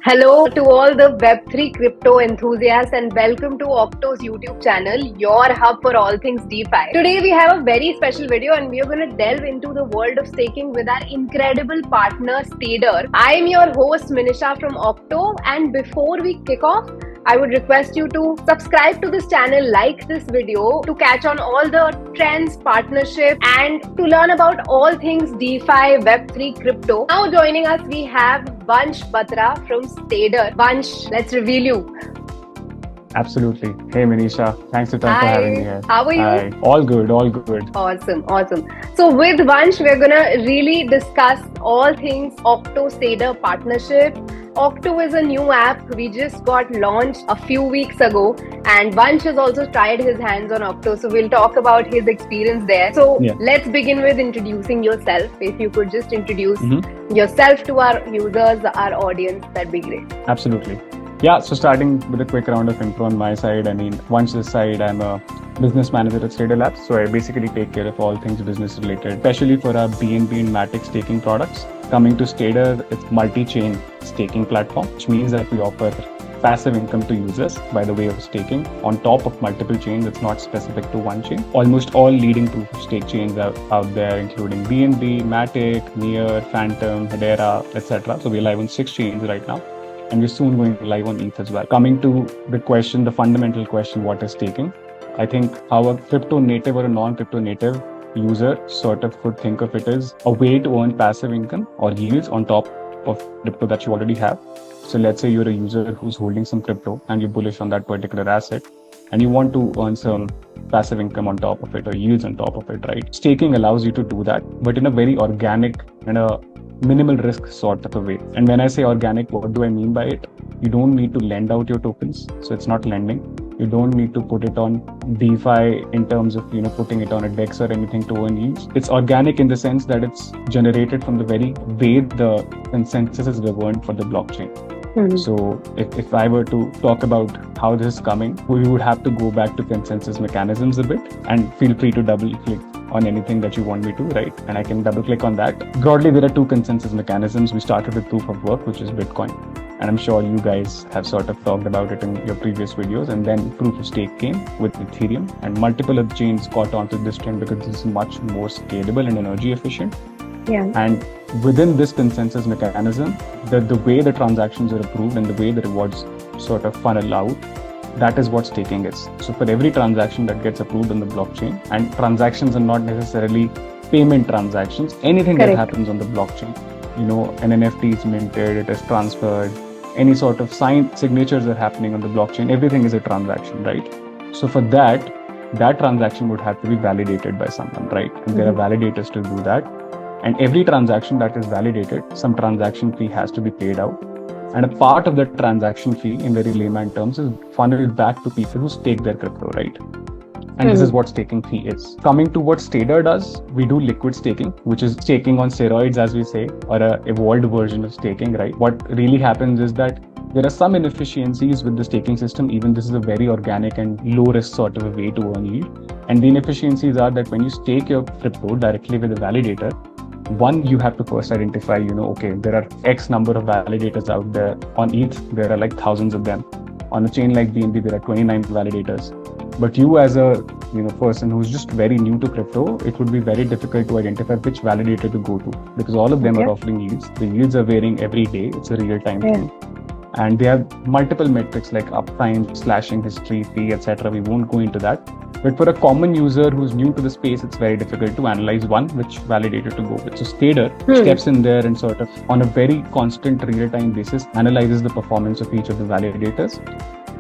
Hello to all the Web3 crypto enthusiasts and welcome to Okto's YouTube channel, your hub for all things DeFi. Today we have a very special video and we are going to delve into the world of staking with our incredible partner Stader. I am your host Minisha from Okto, and before we kick off, I would request you to subscribe to this channel, like this video to catch on all the trends, partnerships, and to learn about all things DeFi, Web3, crypto. Now joining us, we have Vansh Batra from Stader. Vansh, let's reveal you. Absolutely. Hey, Manisha. Thanks a ton for having me here. How are you? Hi. All good, all good. Awesome. So with Vansh, we're gonna really discuss all things Okto Stader partnership. Okto is a new app. We just got launched a few weeks ago, and Vansh has also tried his hands on Okto. So we'll talk about his experience there. So let's begin with introducing yourself. If you could just introduce yourself to our users, our audience, that'd be great. Absolutely. Yeah, so starting with a quick round of intro on my side. Once this side, I'm a business manager at Stader Labs. So I basically take care of all things business related, especially for our BNB and Matic staking products. Coming to Stader, it's multi-chain staking platform, which means that we offer passive income to users by the way of staking on top of multiple chains. It's not specific to one chain. Almost all leading proof of stake chains are out there, including BNB, Matic, Near, Phantom, Hedera, etc. So we're live on 6 chains right now, and we're soon going live on ETH as well. Coming to the fundamental question, what is staking? I think how a crypto native or a non-crypto native user sort of could think of it as a way to earn passive income or yields on top of crypto that you already have. So let's say you're a user who's holding some crypto and you're bullish on that particular asset and you want to earn some passive income on top of it or yields on top of it, right? Staking allows you to do that, but in a very organic and a minimal risk sort of a way. And when I say organic, what do I mean by it? You don't need to lend out your tokens. So it's not lending. You don't need to put it on DeFi in terms of, putting it on a DEX or anything to earn yields. It's organic in the sense that it's generated from the very way the consensus is governed for the blockchain. So if I were to talk about how this is coming, we would have to go back to consensus mechanisms a bit, and feel free to double click on anything that you want me to, right? And I can double click on that. Broadly, there are 2 consensus mechanisms. We started with proof of work, which is Bitcoin. And I'm sure you guys have sort of talked about it in your previous videos. And then proof of stake came with Ethereum, and multiple other chains caught onto this trend because this is much more scalable and energy efficient. And within this consensus mechanism, the way the transactions are approved and the way the rewards sort of funnel out, that is what staking is. So for every transaction that gets approved on the blockchain, and transactions are not necessarily payment transactions, anything that happens on the blockchain, an NFT is minted, it is transferred, any sort of signed signatures are happening on the blockchain, everything is a transaction, right? So for that transaction would have to be validated by someone, right? And there are validators to do that. And every transaction that is validated, some transaction fee has to be paid out. And a part of that transaction fee, in very layman terms, is funneled back to people who stake their crypto, right? And this is what staking fee is. Coming to what Stader does, we do liquid staking, which is staking on steroids, as we say, or an evolved version of staking, right? What really happens is that there are some inefficiencies with the staking system. Even this is a very organic and low risk sort of a way to earn yield. And the inefficiencies are that when you stake your crypto directly with a validator, one, you have to first identify, okay, there are X number of validators out there. On ETH, there are like thousands of them. On a chain like BNB, there are 29 validators. But you as a person who's just very new to crypto, it would be very difficult to identify which validator to go to, because all of them are offering yields. The yields are varying every day. It's a real-time thing. And they have multiple metrics like uptime, slashing history, fee, etc. We won't go into that. But for a common user who's new to the space, it's very difficult to analyze which validator to go with. So Stader steps in there and sort of, on a very constant real-time basis, analyzes the performance of each of the validators.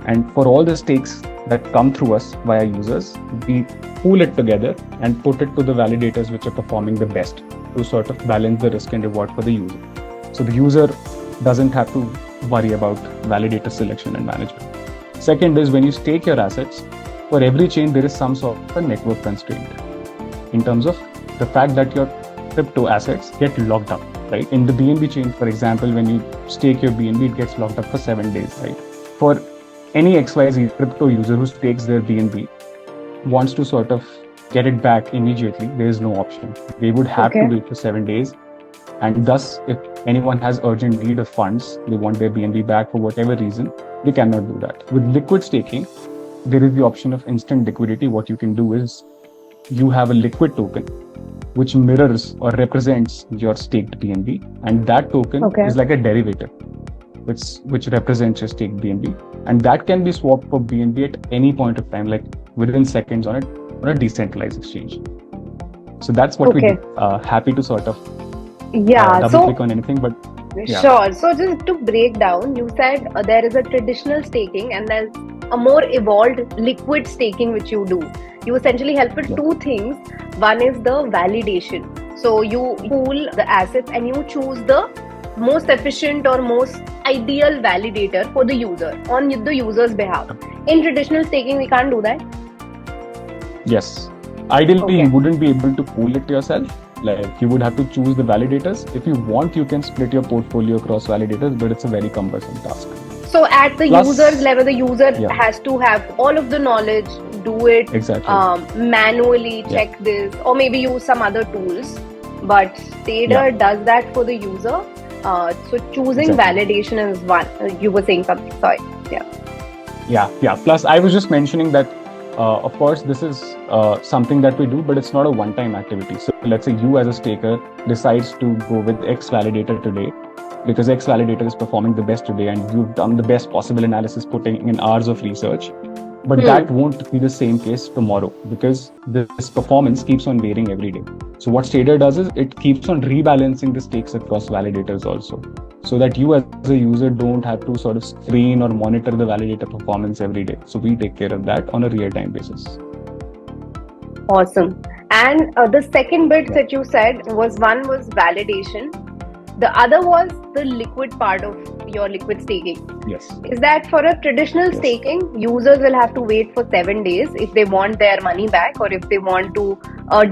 And for all the stakes that come through us via users, we pool it together and put it to the validators which are performing the best to sort of balance the risk and reward for the user. So the user doesn't have to worry about validator selection and management. Second is, when you stake your assets, for every chain, there is some sort of a network constraint in terms of the fact that your crypto assets get locked up, right? In the BNB chain, for example, when you stake your BNB, it gets locked up for 7 days, right? For any XYZ crypto user who stakes their BNB, wants to sort of get it back immediately, there is no option. They would have to wait for 7 days. And thus, if anyone has urgent need of funds, they want their BNB back for whatever reason, they cannot do that. With liquid staking, there is the option of instant liquidity. What you can do is you have a liquid token which mirrors or represents your staked BNB, and that token is like a derivative which represents your staked BNB, and that can be swapped for BNB at any point of time, like within seconds on a decentralized exchange. So that's what we do. Happy to sort of double click on anything, but sure. So just to break down, you said there is a traditional staking and there's a more evolved liquid staking which you do. You essentially help with two things. One is the validation. So you pool the assets and you choose the most efficient or most ideal validator for the user on the user's behalf. In traditional staking, we can't do that. Yes. Ideally, you wouldn't be able to pool it yourself. Like, you would have to choose the validators. If you want, you can split your portfolio across validators, but it's a very cumbersome task. So at the user's level, the user has to have all of the knowledge, do it manually, check this, or maybe use some other tools. But Stader does that for the user. So choosing validation is one. You were saying something. Sorry. Yeah. Plus, I was just mentioning that, of course, this is something that we do, but it's not a one-time activity. So let's say you as a staker decides to go with X validator today, because X validator is performing the best today and you've done the best possible analysis, putting in hours of research. But that won't be the same case tomorrow, because this performance keeps on varying every day. So what Stader does is it keeps on rebalancing the stakes across validators also, so that you as a user don't have to sort of screen or monitor the validator performance every day. So we take care of that on a real-time basis. Awesome. And the second bit that you said was validation. The other was the liquid part of your liquid staking. Yes. Is that for a traditional staking, users will have to wait for 7 days if they want their money back, or if they want to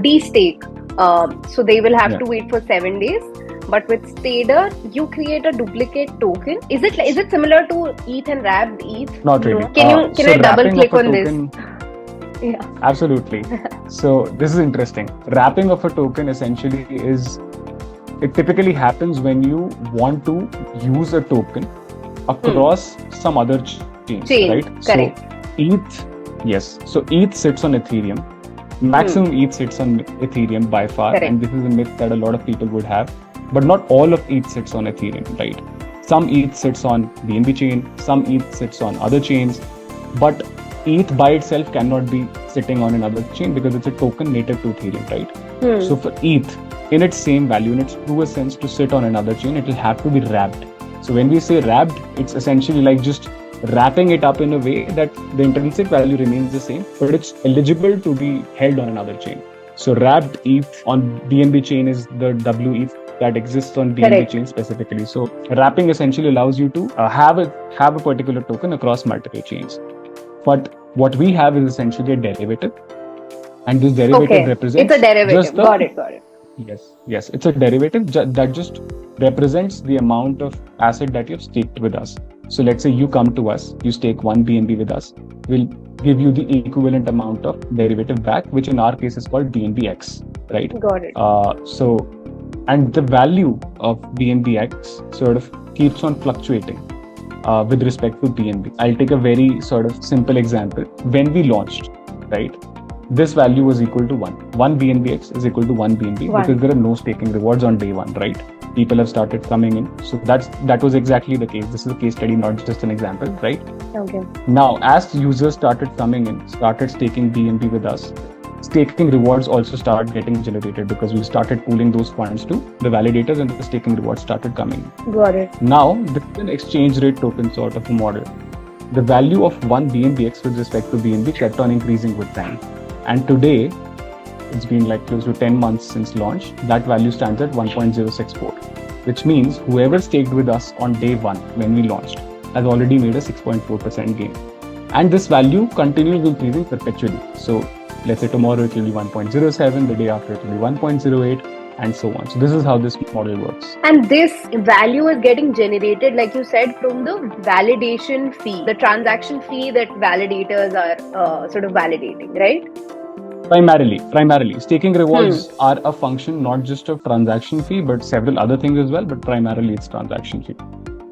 de-stake. So they will have to wait for 7 days. But with Stader, you create a duplicate token. Is it similar to ETH and wrapped ETH? Not really. Can I double click on this? Yeah. Absolutely. So this is interesting. Wrapping of a token essentially it typically happens when you want to use a token across some other chain, right? Correct. So ETH sits on Ethereum. Maximum ETH sits on Ethereum by far. Correct. And this is a myth that a lot of people would have. But not all of ETH sits on Ethereum, right? Some ETH sits on BNB chain, some ETH sits on other chains. But ETH by itself cannot be sitting on another chain because it's a token native to Ethereum, right? So for ETH, in its same value, in its truest sense, to sit on another chain, it will have to be wrapped. So when we say wrapped, it's essentially like just wrapping it up in a way that the intrinsic value remains the same, but it's eligible to be held on another chain. So wrapped ETH on BNB chain is the WETH that exists on BNB chain specifically. So wrapping essentially allows you to have a particular token across multiple chains. But what we have is essentially a derivative, and this derivative represents. It's a derivative. Got it. Yes, it's a derivative that just represents the amount of asset that you've staked with us. So let's say you come to us, you stake 1 BNB with us, we'll give you the equivalent amount of derivative back, which in our case is called BNBX, right? Got it. And the value of BNBX sort of keeps on fluctuating with respect to BNB. I'll take a very sort of simple example. When we launched, right, this value was equal to 1. 1 BNBX is equal to 1 BNB because there are no staking rewards on day one, right? People have started coming in. So that was exactly the case. This is a case study, not just an example, right? Okay. Now, as users started coming in, started staking BNB with us, staking rewards also started getting generated because we started pooling those funds to the validators and the staking rewards started coming. Got it. Now, this is an exchange rate token sort of a model. The value of 1 BNBX with respect to BNB kept on increasing with time. And today, it's been like close to 10 months since launch, that value stands at 1.064, which means whoever staked with us on day one when we launched has already made a 6.4% gain. And this value continues increasing perpetually. So let's say tomorrow it will be 1.07, the day after it will be 1.08, and so on. So this is how this model works. And this value is getting generated, like you said, from the validation fee, the transaction fee that validators are sort of validating, right? Primarily. Staking rewards Hmm. are a function not just of transaction fee, but several other things as well. But primarily, it's transaction fee.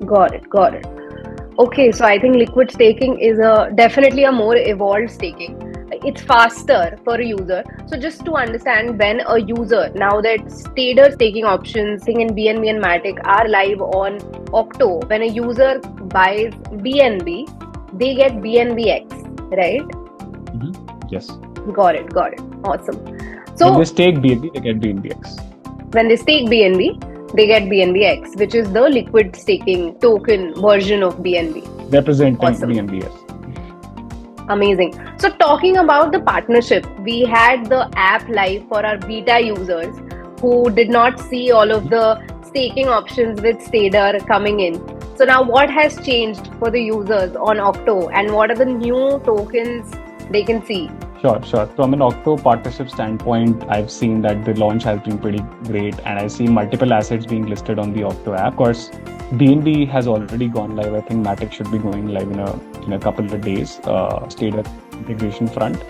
Got it. Got it. Okay, so I think liquid staking is a definitely a more evolved staking. It's faster for a user. So just to understand, when a user, now that Stader staking options, Sing and BNB and Matic are live on Okto, when a user buys BNB, they get BNBX, right? Yes. Got it. Got it. Awesome. When So they stake BNB, they get BNBX. when they stake BNB, they get BNBX, which is the liquid staking token version of BNB. Representing Awesome. BNBS. Amazing. So, talking about the partnership, we had the app live for our beta users who did not see all of the staking options with Stader coming in. So, now what has changed for the users on Okto and what are the new tokens they can see? Sure. From an Okto partnership standpoint, I've seen that the launch has been pretty great, and I see multiple assets being listed on the Okto app. Of course, BNB has already gone live. I think Matic should be going live in a couple of days. Stader integration front.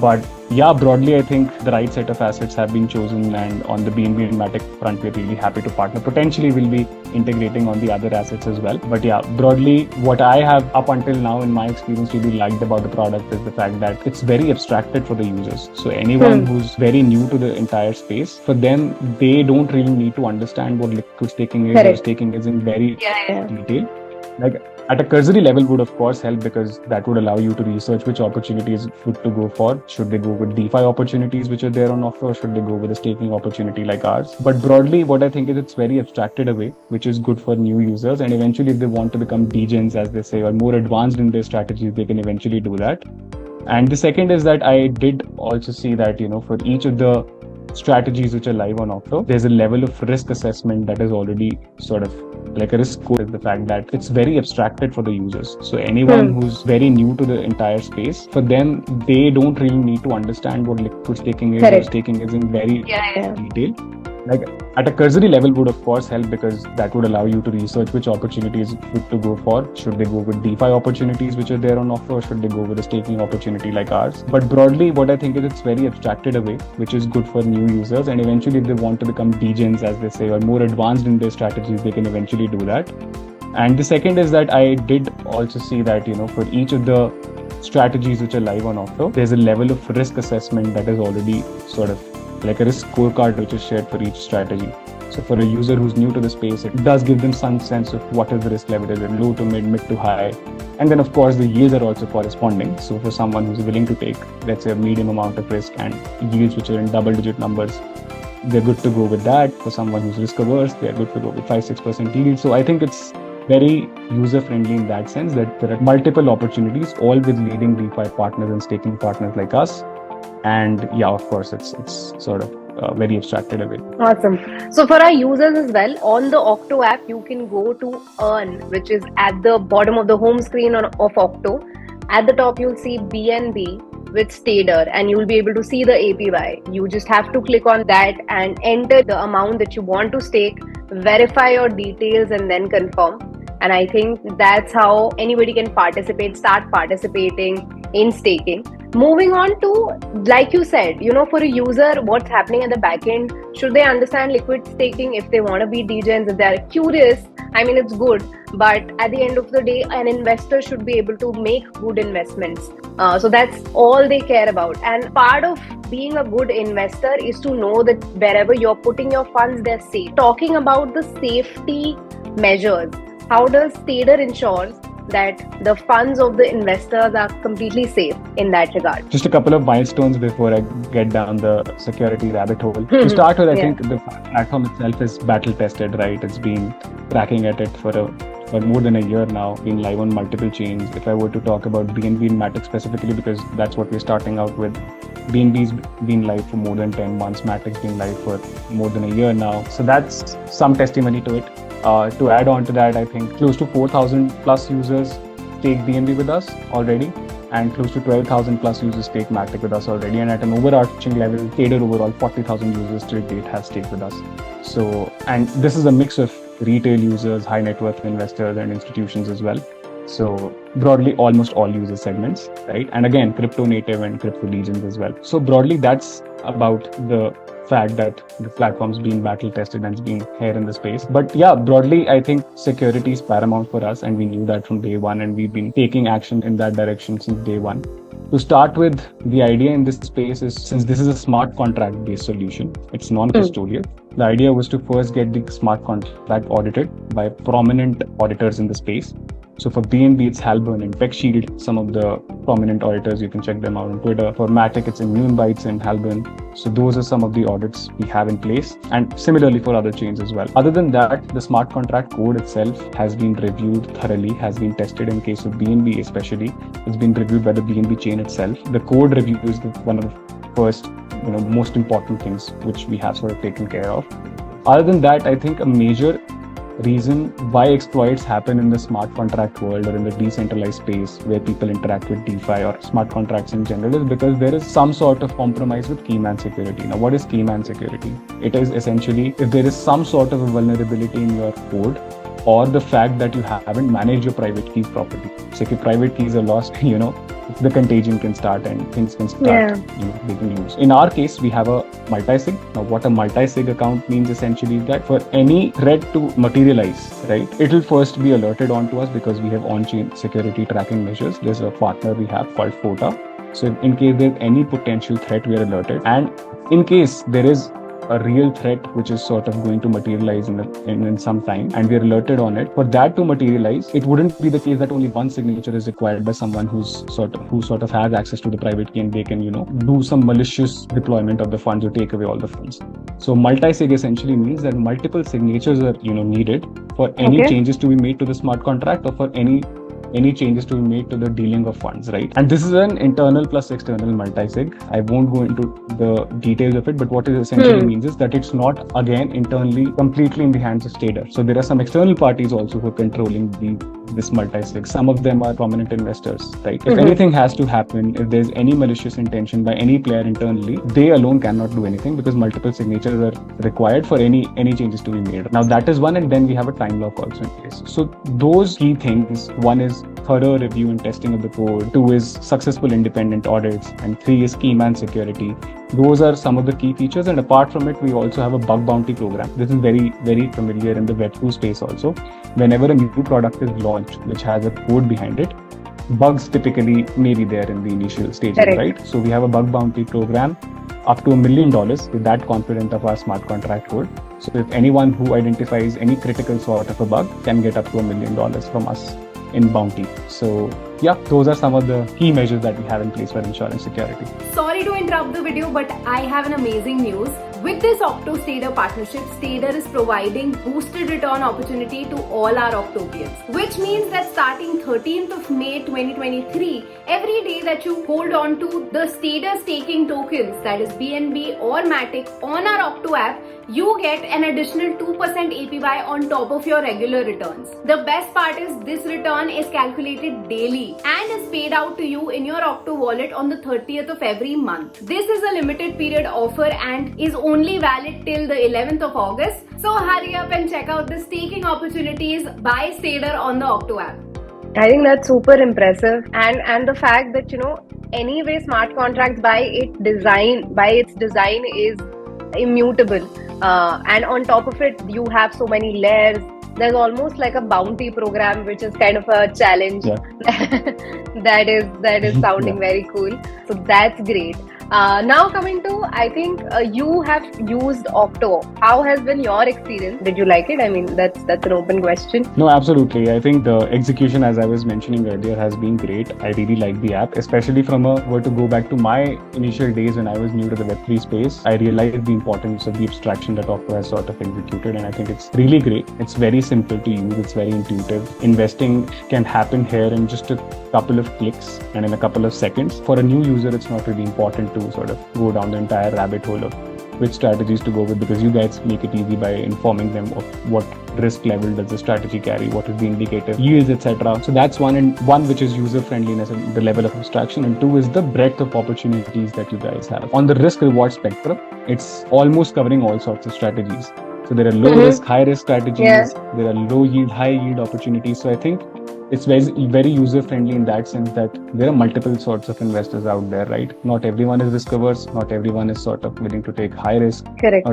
But yeah, broadly, I think the right set of assets have been chosen, and on the BNB and Matic front, we're really happy to partner. Potentially, we'll be integrating on the other assets as well. But yeah, broadly, what I have up until now in my experience really liked about the product is the fact that it's very abstracted for the users. So anyone who's very new to the entire space, for them, they don't really need to understand what liquid staking is or staking is in very detail. Like at a cursory level would of course help, because that would allow you to research which opportunities good to go for. Should they go with DeFi opportunities which are there on offer, or should they go with a staking opportunity like ours? But broadly, what I think is it's very abstracted away, which is good for new users. And eventually, if they want to become degens, as they say, or more advanced in their strategies, they can eventually do that. And the second is that I did also see that, for each of the strategies which are live on Okto, there's a level of risk assessment that is already sort of like a risk score. Is the fact that it's very abstracted for the users. So anyone who's very new to the entire space, for them, they don't really need to understand what liquid staking is or staking is in very detail. Like at a cursory level would of course help, because that would allow you to research which opportunities good to go for. Should they go with DeFi opportunities which are there on offer, or should they go with a staking opportunity like ours? But broadly, what I think is it's very abstracted away, which is good for new users. And eventually, if they want to become degens, as they say, or more advanced in their strategies, they can eventually do that. And the second is that I did also see that, for each of the strategies which are live on Okto, there's a level of risk assessment that is already sort of like a risk scorecard which is shared for each strategy. So for a user who's new to the space, it does give them some sense of what is the risk level. Is it low to mid to high? And then of course the yields are also corresponding. So for someone who's willing to take, let's say, a medium amount of risk and yields which are in double-digit numbers, they're good to go with that. For someone who's risk averse, they're good to go with 5-6% yield. So I think it's very user-friendly in that sense, that there are multiple opportunities, all with leading DeFi partners and staking partners like us. And yeah, of course, it's sort of very abstracted away. Awesome. So for our users as well, on the Okto app, you can go to Earn, which is at the bottom of the home screen of Okto. At the top, you'll see BNB with Stader, and you'll be able to see the APY. You just have to click on that and enter the amount that you want to stake, verify your details, and then confirm. And I think that's how anybody can start participating in staking. Moving on to, like you said, for a user, what's happening at the back end? Should they understand liquid staking if they want to be degens, if they're curious? I mean, it's good, but at the end of the day, an investor should be able to make good investments. So that's all they care about. And part of being a good investor is to know that wherever you're putting your funds, they're safe. Talking about the safety measures, how does Stader ensure that the funds of the investors are completely safe in that regard? Just a couple of milestones before I get down the security rabbit hole. To start with, I think the platform itself is battle tested, right? It's been tracking at it for more than a year now, been live on multiple chains. If I were to talk about BNB and Matic specifically, because that's what we're starting out with, BNB's been live for more than 10 months, Matic's been live for more than a year now. So that's some testimony to it. To add on to that, I think close to 4,000 plus users take BNB with us already, and close to 12,000 plus users take Matic with us already. And at an overarching level, Stader overall, 40,000 users till date have staked with us. So, and this is a mix of retail users, high net worth investors, and institutions as well. So broadly, almost all user segments, right? And again, crypto native and crypto legions as well. So broadly, that's about the fact that the platform's been battle tested and it's been here in the space. But yeah, broadly, I think security is paramount for us, and we knew that from day one, and we've been taking action in that direction since day one. To start with, the idea in this space is, since this is a smart contract based solution, it's non-custodial. The idea was to first get the smart contract audited by prominent auditors in the space. So for BNB, it's Halburn and PeckShield, some of the prominent auditors. You can check them out on Twitter. For Matic, it's Immunebytes and Halburn. So those are some of the audits we have in place, and similarly for other chains as well. Other than that, the smart contract code itself has been reviewed thoroughly, has been tested. In case of BNB especially, it's been reviewed by the BNB chain itself. The code review is one of the first, most important things which we have sort of taken care of. Other than that, I think a major reason why exploits happen in the smart contract world or in the decentralized space where people interact with DeFi or smart contracts in general is because there is some sort of compromise with keyman security. Now, what is keyman security? It is essentially if there is some sort of a vulnerability in your code or the fact that you haven't managed your private keys properly. So if your private keys are lost, the contagion can start and things can start being used. In our case, we have a multi-sig. Now, what a multi-sig account means essentially is that for any threat to materialize, right, it will first be alerted onto us because we have on-chain security tracking measures. There's a partner we have called FOTA. So in case there's any potential threat, we are alerted. And in case there is a real threat which is sort of going to materialize in some time and we're alerted on it, for that to materialize, it wouldn't be the case that only one signature is required by someone who sort of has access to the private key and they can do some malicious deployment of the funds or take away all the funds. So multi-sig essentially means that multiple signatures are needed for any changes to be made to the smart contract or for any changes to be made to the dealing of funds, right? And this is an internal plus external multi-sig. I won't go into the details of it, but what it essentially means is that it's not, again, internally completely in the hands of Stader. So there are some external parties also who are controlling this multi-sig. Some of them are prominent investors, right? If anything has to happen, if there's any malicious intention by any player internally, they alone cannot do anything because multiple signatures are required for any changes to be made. Now that is one, and then we have a time lock also in place. So those key things, one is thorough review and testing of the code, 2 is successful independent audits, and 3 is keyman security. Those are some of the key features, and apart from it, we also have a bug bounty program. This is very, very familiar in the Web2 space also. Whenever a new product is launched, which has a code behind it, bugs typically may be there in the initial stages, right? So we have a bug bounty program up to $1 million. We're that confident of our smart contract code. So if anyone who identifies any critical sort of a bug can get up to $1 million from us in bounty. So yeah, those are some of the key measures that we have in place for ensuring security. Sorry to interrupt the video, but I have an amazing news. With this Okto Stader partnership, Stader is providing boosted return opportunity to all our Oktopians, which means that starting 13th of May 2023, every day that you hold on to the Stader staking tokens, that is BNB or Matic, on our Okto app, you get an additional 2% APY on top of your regular returns. The best part is this return is calculated daily and is paid out to you in your Okto wallet on the 30th of every month. This is a limited period offer and is only valid till the 11th of August. So hurry up and check out the staking opportunities by Stader on the Okto app. I think that's super impressive, and the fact that anyway smart contracts by its design is immutable, and on top of it you have so many layers. There's almost like a bounty program, which is kind of a challenge. that is sounding very cool. So that's great. Now coming to, I think you have used Okto. How has been your experience? Did you like it? I mean, that's an open question. No, absolutely. I think the execution, as I was mentioning earlier, has been great. I really like the app, especially were to go back to my initial days when I was new to the Web3 space. I realized the importance of the abstraction that Okto has sort of executed, and I think it's really great. It's very simple to use. It's very intuitive. Investing can happen here in just a couple of clicks and in a couple of seconds. For a new user, it's not really important to sort of go down the entire rabbit hole of which strategies to go with, because you guys make it easy by informing them of what risk level does the strategy carry, what is the indicator yields, etc. So that's one which is user friendliness and the level of abstraction, and 2 is the breadth of opportunities that you guys have. On the risk reward spectrum, it's almost covering all sorts of strategies. So there are low risk, high risk strategies, there are low yield, high yield opportunities. So I think it's very user friendly in that sense that there are multiple sorts of investors out there, right? Not everyone is risk averse, not everyone is sort of willing to take high risk. Correct.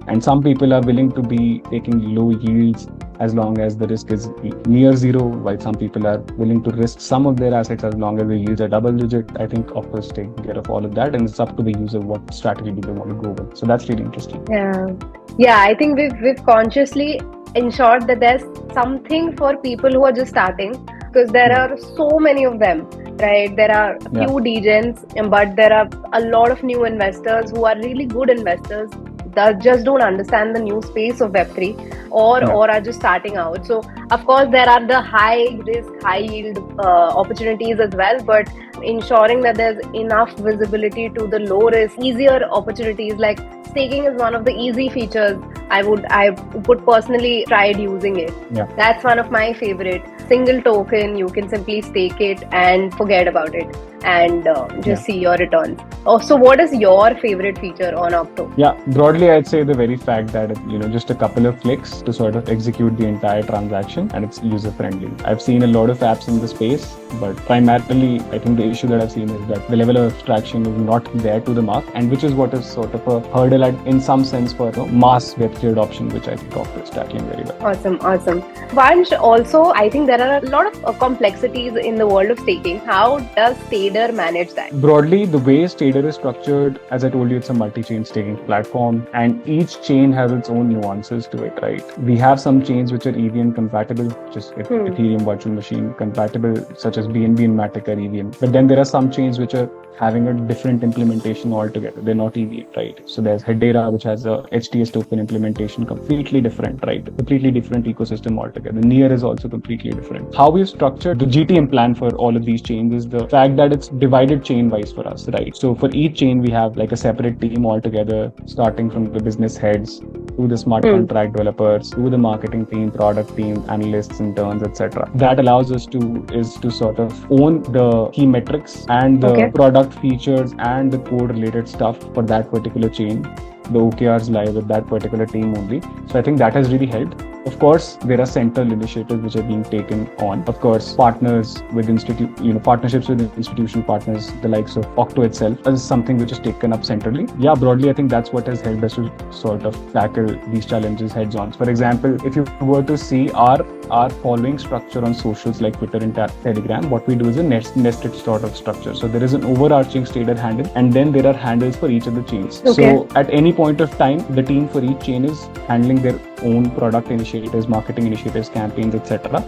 And some people are willing to be taking low yields as long as the risk is near zero, while some people are willing to risk some of their assets as long as the yields are double digit. I think Okto is taking care of all of that, and it's up to the user what strategy do they want to go with. So that's really interesting. Yeah. I think we've consciously ensured that there's something for people who are just starting, because there are so many of them, right? There are a few degens, but there are a lot of new investors who are really good investors that just don't understand the new space of Web3 or are just starting out. So of course there are the high risk, high yield opportunities as well, but ensuring that there's enough visibility to the low risk, easier opportunities, like staking is one of the easy features. I would personally tried using it. That's one of my favorite. Single token, you can simply stake it and forget about it and just see your returns. So what is your favorite feature on Okto? Broadly I'd say the very fact that just a couple of clicks to sort of execute the entire transaction, and it's user friendly. I've seen a lot of apps in the space, but primarily I think the issue that I've seen is that the level of abstraction is not there to the mark, and which is what is sort of a hurdle in some sense for mass Web3 adoption, which I think Okto is tackling very well. Awesome. Vansh, also I think there are a lot of complexities in the world of staking. How does Stader manage that? Broadly, the way Stader is structured, as I told you, it's a multi-chain staking platform, and each chain has its own nuances to it, right? We have some chains which are EVM compatible, just Ethereum virtual machine compatible, such as BNB and Matic are EVM. But then there are some chains which are having a different implementation altogether. They're not EVM, right? So there's Hedera, which has a HTS token implementation, completely different, right? Completely different ecosystem altogether. Near is also completely different. How we've structured the GTM plan for all of these chains is the fact that it's divided chain wise for us, right? So for each chain, we have like a separate team altogether, starting from the business heads to the smart contract developers, to the marketing team, product team, analysts, interns, etc. That allows us to sort of own the key metrics and the product features and the code related stuff for that particular chain. The OKRs lie with that particular team only. So I think that has really helped. Of course, there are central initiatives which are being taken on. Of course, partnerships with institutional partners, the likes of Okto itself, is something which is taken up centrally. Broadly, I think that's what has helped us to sort of tackle these challenges heads on. For example, if you were to see our following structure on socials like Twitter and Telegram, what we do is a nested sort of structure. So there is an overarching Stader handle, and then there are handles for each of the chains. So at any point of time, the team for each chain is handling their own product initiatives, marketing initiatives, campaigns, etc.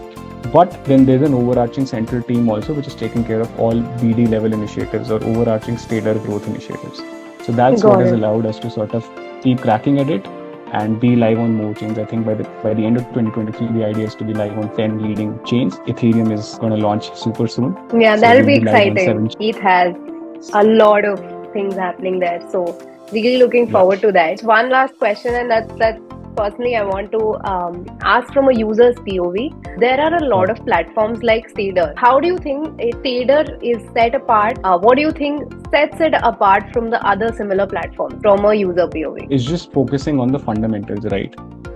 But then there's an overarching central team also, which is taking care of all BD level initiatives or overarching Stader growth initiatives. So that's what has allowed us to sort of keep cracking at it and be live on more chains. I think by the end of 2023, the idea is to be live on 10 leading chains. Ethereum is going to launch super soon. That'll be exciting. ETH has a lot of things happening there. So really looking forward to that. One last question, and that's personally I want to ask from a user's POV. There are a lot of platforms like Stader. How do you think Stader is set apart? What do you think sets it apart from the other similar platforms from a user POV? It's just focusing on the fundamentals, right?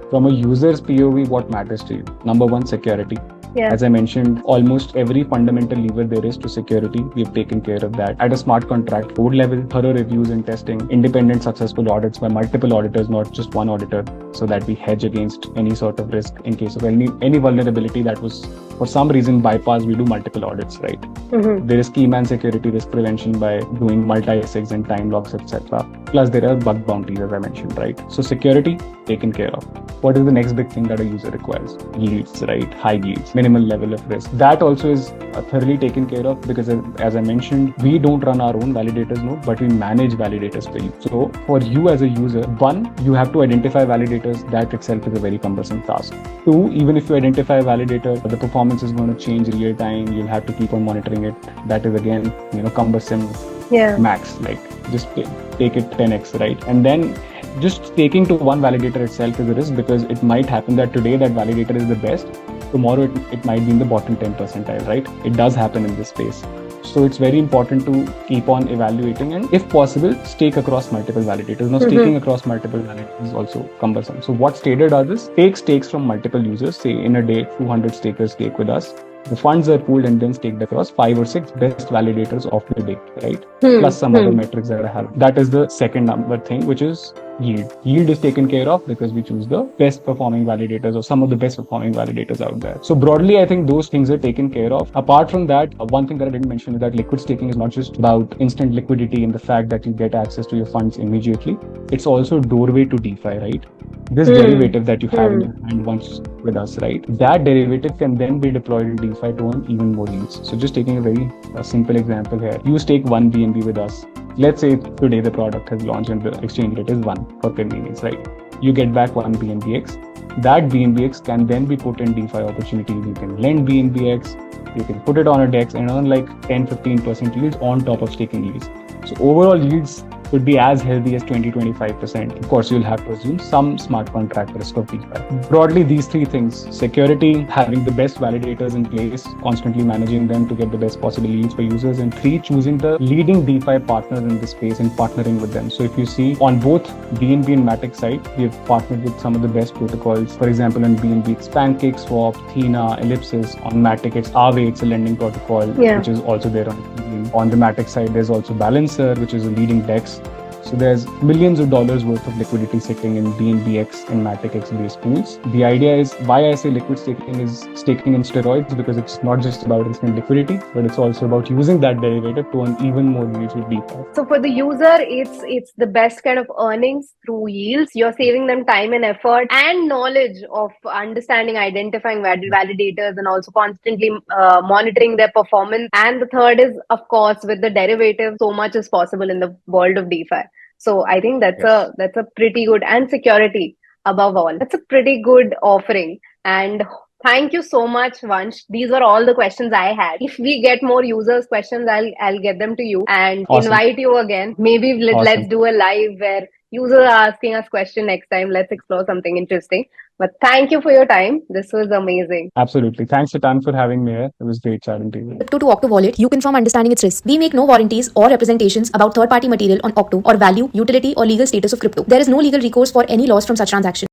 From a user's POV, what matters to you? Number one, security. As I mentioned, almost every fundamental lever there is to security, we've taken care of that. At a smart contract code level, thorough reviews and testing, independent successful audits by multiple auditors, not just one auditor, so that we hedge against any sort of risk in case of any vulnerability that was for some reason bypassed. We do multiple audits, right? There is key man security risk prevention by doing multi-SX and time locks, etc. Plus there are bug bounties, as I mentioned, right? So security taken care of. What is the next big thing that a user requires? Yields, right? High yields, minimal level of risk. That also is thoroughly taken care of, because as I mentioned, we don't run our own validators node, but we manage validators for you. So for you as a user, one, you have to identify validators. That itself is a very cumbersome task. Two, even if you identify a validator, the performance is going to change real time. You'll have to keep on monitoring it. That is again, cumbersome max. Like just take it 10x, right? And then just staking to one validator itself is a risk, because it might happen that today that validator is the best, tomorrow it might be in the bottom 10 percentile, right? It does happen in this space. So it's very important to keep on evaluating and, if possible, stake across multiple validators. Now, staking across multiple validators is also cumbersome. So what Stader does is take stakes from multiple users. Say in a day, 200 stakers stake with us. The funds are pooled and then staked across 5 or 6 best validators of the day, right? Plus some other metrics that I have. That is the second number thing, which is yield. Yield is taken care of because we choose the best performing validators or some of the best performing validators out there. So broadly, I think those things are taken care of. Apart from that, one thing that I didn't mention is that liquid staking is not just about instant liquidity and the fact that you get access to your funds immediately. It's also a doorway to DeFi, right? This derivative that you have in your hand once with us, right? That derivative can then be deployed in DeFi to earn even more yields. So just taking a very simple example here, you stake 1 BNB with us. Let's say today the product has launched and the exchange rate is 1 for convenience, right? You get back 1 BNBX. That BNBX can then be put in DeFi opportunities. You can lend BNBX, you can put it on a DEX and earn like 10-15% yields on top of staking yields. So overall yields could be as healthy as 20-25%. Of course, you'll have to assume some smart contract risk of DeFi. Broadly, these three things: security, having the best validators in place, constantly managing them to get the best possible yields for users, and 3, choosing the leading DeFi partners in the space and partnering with them. So if you see on both BNB and Matic side, we have partnered with some of the best protocols. For example, on BNB, it's Pancake Swap, Thena, Ellipsis. On Matic, it's Aave, it's a lending protocol, which is also there on BNB. On the Matic side, there's also Balancer, which is a leading DEX. So there's millions of dollars worth of liquidity sitting in BNBX and MaticX based pools. The idea is why I say liquid staking is staking in steroids, because it's not just about instant liquidity, but it's also about using that derivative to earn even more yields with DeFi. So for the user, it's the best kind of earnings through yields. You're saving them time and effort and knowledge of understanding, identifying validators, and also constantly monitoring their performance. And the third is, of course, with the derivative, so much is possible in the world of DeFi. So I think that's a pretty good, and security above all. That's a pretty good offering. And thank you so much, Vansh. These were all the questions I had. If we get more users' questions, I'll get them to you and invite you again. Maybe let's do a live where users are asking us questions next time. Let's explore something interesting. But thank you for your time. This was amazing. Absolutely. Thanks a ton for having me here. It was great chatting to you. Crypto to Okto wallet, you confirm understanding its risk. We make no warranties or representations about third-party material on Okto or value, utility, or legal status of crypto. There is no legal recourse for any loss from such transaction.